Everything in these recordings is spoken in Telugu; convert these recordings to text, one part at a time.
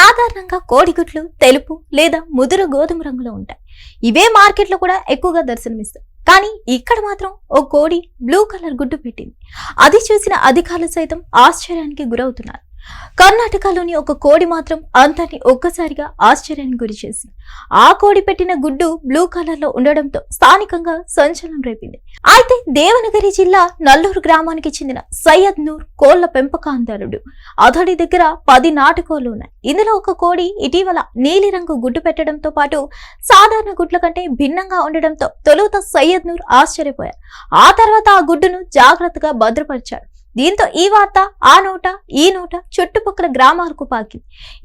సాధారణంగా కోడిగుడ్లు తెలుపు లేదా ముదురు గోధుమ రంగులో ఉంటాయి. ఇవే మార్కెట్లో కూడా ఎక్కువగా దర్శనమిస్తాయి. కానీ ఇక్కడ మాత్రం ఓ కోడి బ్లూ కలర్ గుడ్డు పెట్టింది. అది చూసిన అధికారులు సైతం ఆశ్చర్యానికి గురవుతున్నారు. కర్ణాటకలోని ఒక కోడి మాత్రం అందరినీ ఒక్కసారిగా ఆశ్చర్యానికి గురి చేసింది. ఆ కోడి పెట్టిన గుడ్డు బ్లూ కలర్ లో ఉండడంతో స్థానికంగా సంచలనం రేపింది. అయితే దేవనగిరి జిల్లా నల్లూరు గ్రామానికి చెందిన సయ్యద్ నూర్ కోళ్ల పెంపకందారుడు. అతడి దగ్గర 10 నాటుకోళ్లు ఉన్నాయి. ఇందులో ఒక కోడి ఇటీవల నీలిరంగు గుడ్డు పెట్టడంతో పాటు సాధారణ గుడ్ల కంటే భిన్నంగా ఉండడంతో తొలుత సయ్యద్ నూర్ ఆశ్చర్యపోయారు. ఆ తర్వాత ఆ గుడ్డును జాగ్రత్తగా భద్రపరిచాడు. దీంతో ఈ వార్త ఆ నోట ఈ నోట చుట్టుపక్కల గ్రామాలకు పాకింది.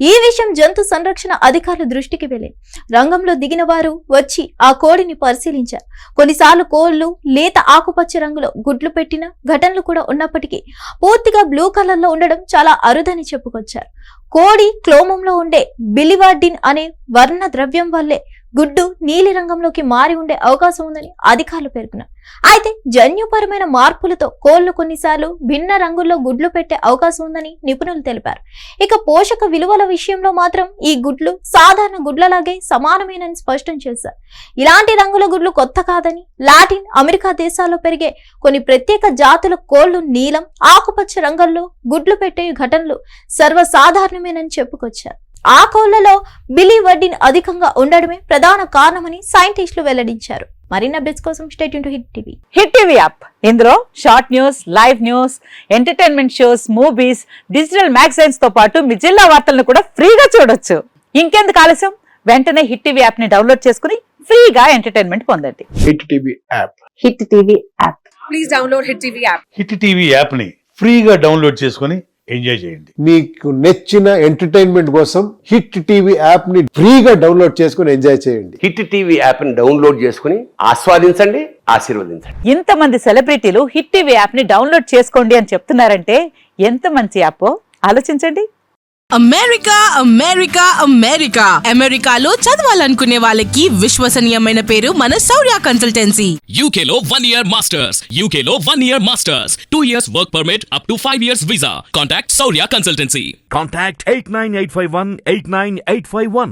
ఈ విషయం జంతు సంరక్షణ అధికారుల దృష్టికి వెళ్ళింది. రంగంలో దిగిన వారు వచ్చి ఆ కోడిని పరిశీలించారు. కొన్నిసార్లు కోళ్లు లేత ఆకుపచ్చ రంగులో గుడ్లు పెట్టిన ఘటనలు కూడా ఉన్నప్పటికీ పూర్తిగా బ్లూ కలర్ లో ఉండడం చాలా అరుదని చెప్పుకొచ్చారు. కోడి క్లోమంలో ఉండే బిలివార్డిన్ అనే వర్ణ ద్రవ్యం వల్లే గుడ్డు నీలి రంగంలోకి మారి ఉండే అవకాశం ఉందని అధికారులు పేర్కొన్నారు. అయితే జన్యుపరమైన మార్పులతో కోళ్లు కొన్నిసార్లు భిన్న రంగుల్లో గుడ్లు పెట్టే అవకాశం ఉందని నిపుణులు తెలిపారు. ఇక పోషక విలువల విషయంలో మాత్రం ఈ గుడ్లు సాధారణ గుడ్లలాగే సమానమేనని స్పష్టం చేశారు. ఇలాంటి రంగుల గుడ్లు కొత్త కాదని, లాటిన్ అమెరికా దేశాల్లో పెరిగే కొన్ని ప్రత్యేక జాతుల కోళ్లు నీలం, ఆకుపచ్చ రంగుల్లో గుడ్లు పెట్టే ఘటనలు సర్వసాధారణమేనని చెప్పుకొచ్చారు. ఆ కోళ్లలో బిలివర్డిన్ అధికంగా ఉండడమే ప్రధాన కారణమని సైంటిస్టులు వెల్లడించారు. మరిన్ని అప్డేట్స్ కోసం stay tune to hit TV. Hit TV app ఇందులో short news, live news, entertainment shows, movies, digital magazines తో పాటు మీ జిల్లా వార్తలను కూడా ఫ్రీగా చూడొచ్చు. ఇంకెందుకు ఆలస్యం, వెంటనే హిట్ టీవీ యాప్ ని డౌన్లోడ్ చేసుకుని ఫ్రీగా ఎంటర్టైన్మెంట్ పొందండి. Hit TV app. Hit TV app. Please download hit TV app. Hit TV app ని ఫ్రీగా డౌన్లోడ్ చేసుకుని ఎంజాయ్ చేయండి. మీకు నచ్చిన ఎంటర్టైన్మెంట్ కోసం హిట్ టీవీ యాప్ ని ఫ్రీగా డౌన్లోడ్ చేసుకుని ఎంజాయ్ చేయండి. హిట్ టీవీ యాప్ ని డౌన్లోడ్ చేసుకుని ఆస్వాదించండి, ఆశీర్వదించండి. ఇంతమంది సెలబ్రిటీలు హిట్ టీవీ యాప్ ని డౌన్లోడ్ చేసుకోండి అని చెప్తున్నారంటే ఎంత మంచి యాప్ ఆలోచించండి. అమెరికా అమెరికా అమెరికా అమెరికాలో చదవాలనుకునే వాళ్ళకి విశ్వసనీయమైన పేరు మన శౌర్య కన్సల్టెన్సీ. UK లో 1 year masters. UK లో 1 year masters. 2 years work permit up to 5 years visa. Contact Saurya Consultancy. Contact 89851 89851.